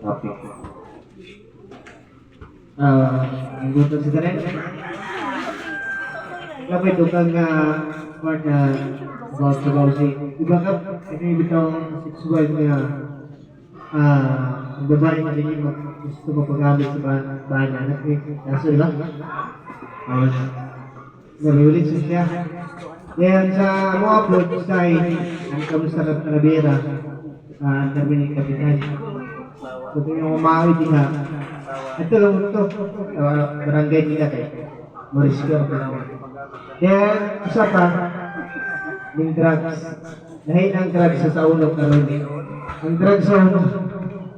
topic. Ang gusto sa tanan. Kapag tukang part na about sa bawsi. Iba ka, ito yung bitang sexual na ang babae na din yung gusto mapagamit sa bahay na anak. Kaso diba? Naliulit siya. Then sa mga upload sa ang kamusta ka Talavera, ang sabi ni Kapitan. So ito yung umawit din ha. Ito lang ito, barangay nila kayo. Marisco. Then, isa pa, yung drugs. Dahil ang drugs sa ulog na rin. Ang drugs sa ulog,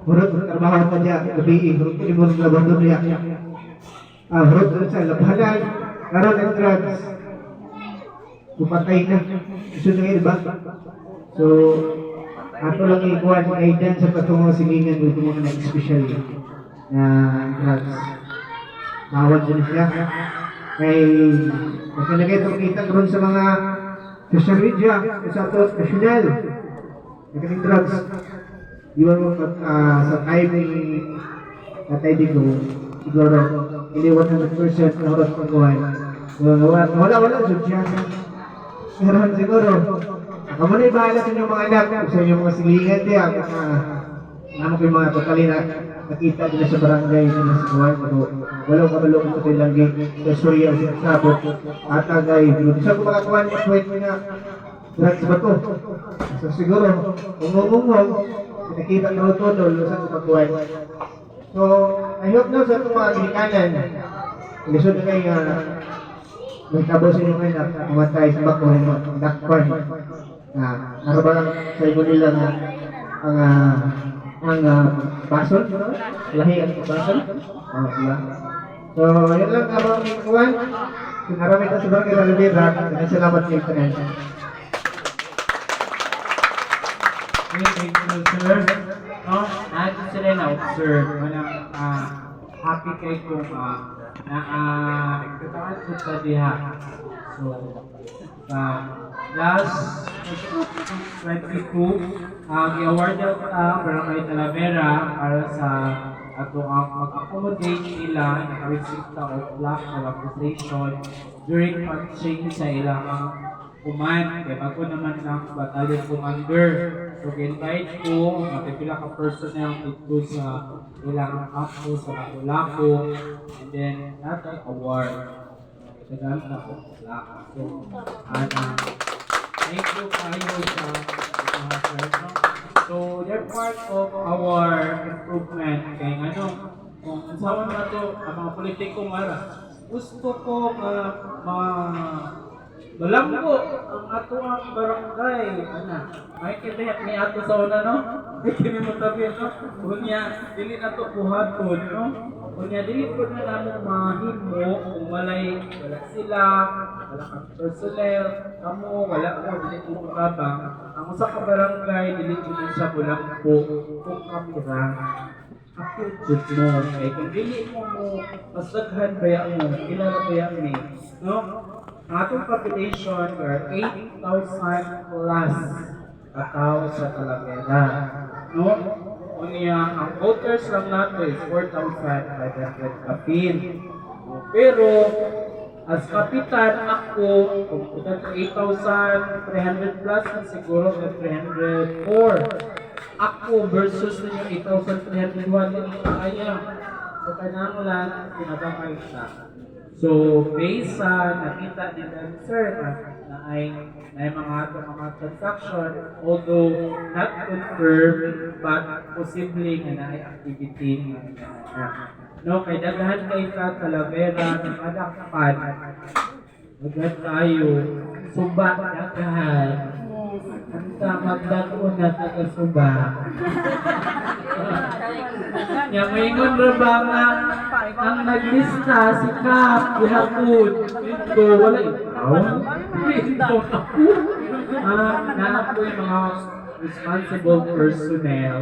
hurot, trabaho pa niya, gabi, hurot, ilimon, labandor niya. Hurot, sa labanan, karoon ang drugs. Kupatay na. Gusto nyo iba? So, ato lang ikuha ay dyan sa patungong silingan ito mga nag-special na drugs. Bawal dyan siya. Kay, magkalagay ito kita karoon sa mga social media, sa ito, nasyonal. Nakaling drugs. Di ba mo sa time ni Tatay Digo, siguro, hindi 100% na oras pagkuhan. Wala siya. Pero siguro, ako na ibahala sa inyong mga anak, sa inyong mga silingan diya, naman ko yung mga totally na nakita nila sa barangay nila sa buwan, walang kabalong sa kailang sa Surya o sinasabot, at agay, sa kung makakuha niya, kwet mo na, drugs ba to? So siguro, umungungong, nakita na ito, sa kumakuhan. So, I hope na sa itong mga ginikanan, lisod na kayo may tabo sa inyo ngayon na pumatay sa bako ng dakpan. Narabalang sa ibo nila na ang basol, lahi ang basol. Diba? So, yun lang ang kuwan. Sinarami ito sa barangay Talavera. Salamat kayo sa nanay. Thank you, sir. Natin sila na-observe. Happy kayo kung katawan ko sa diha. So, last 22, i-award niya Barangay Talavera para sa ato ang mag-accommodate nila naka-receive of plaque or appreciation during punching sa ilang command. Kaya bago naman ng battalion commander. So, invite ko, mapipila ka personnel dito sa ilang kampo sa Lapu-Lapu. And then, natin award. Itagal na po plaque. So, thank you kayo sa ito. So, they're part of our improvement. Kaya ano, kung sawa na ito, ang mga politiko mara, gusto ko Balambo, ang ato ang barangay, may kibiyat ni ato sa una, no? May kinimutabi, no? Kunya, dili na ito buhaton, no? Kunya, dili ko na namin mahimo, kung wala sila, wala kang personnel, kamo, wala ko, dili ko kabang. Ang usa ka barangay, dili ko sa Balambo, kung kamira. Ako, jud mo, kaya kung dili mo pasaghan baya mo, kilala baya mo, no? Ang atong population are 8,000 plus katao sa Talavera. No? Unya, ang voters lang nato is 4,500 kapin. Pero, as kapitan ako, kung 8,300 plus, siguro 304. Ako versus ninyo 8,301 yung kaya. So, kananglan, pinabangay siya. So, based sa nakita ni sir na ay mga transaction, although not confirmed, but possibly na ay activity no, kay daghan kay sa Talavera ng adakpan, daghan tayo, suba daghan, ang magdagon na taga-suba. Yang maingon ra ba nga ang naglista si Kap gihapon dito wala ikaw dito ako na po yung mga responsible personnel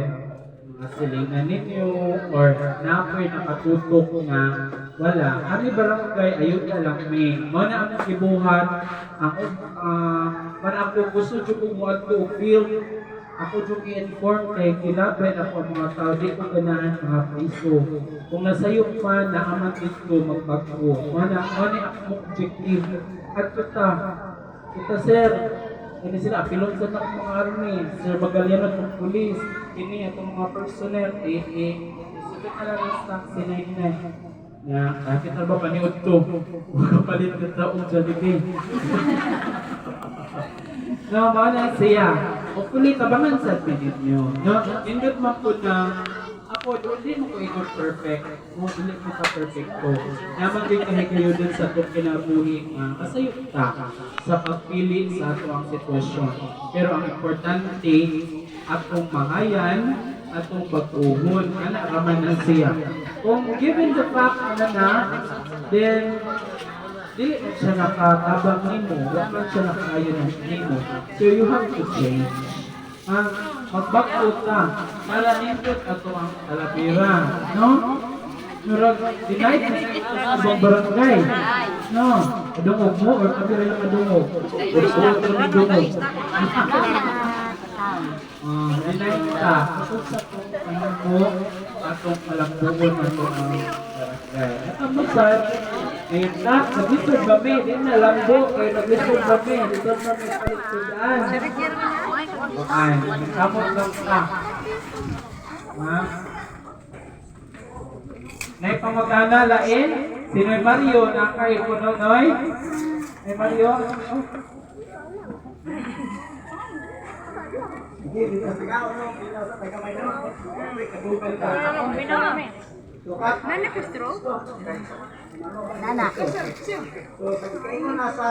mga silingan ninyo or na po yung nakatutok nga wala kami barangay ayun na lang may mana ang kibuhat ang para ako gusto ko mo ato feel ako yung i-inform kay kilabay ako ang mga tao, di ko ganahan mga piso. Kung nasayop man, naaman ito magbago. Mana ang objective. At kita sir, ini sila, apilong sa mga army, Sir Magaliano itong pulis, ini itong mga personnel, isipit na lang ang stock sinay-inay. Nga, nakita ba paniod to? Huwag kapalit ka taong Jollibee. No, mana siya. Hopefully, tabangan sa pinit nyo. No, indot man po na ako, hindi mo ko ikot perfect. Mo, hindi mo ka perfect ko. Naman din kahit kayo dun sa itong kinabuhi, kasayot ka sa pagpili sa ato ang sitwasyon. Pero ang importante, atong mahayan, atong pag-uhon, anak raman na siya. Kung given the fact na then, dili na siya nakatabang nimo, wala man siya nakaayo ng nimo. So you have to change. Magbakot ka para nindot ato ang Talavera, no? Murag denied na sa barangay. No, adungog mo or kabira lang adungog. Adungog mo dungog. Denied ka. Kapag sa ano mo, atong palagbugon ato ang barangay. At ang masal, ngayon na, naglisod kami, din na lambo, kayo naglisod kami, lisod kami palitsudan. Ay, kamot lang ka. Ha? Nay pamagana lain, sino'y Mario, nakay ko noy. Ay Mario, sige, dito sa gaw, no? Dito sa tagamay na. Kadugal ka. Nana, Nana. So, pagkain mo na sa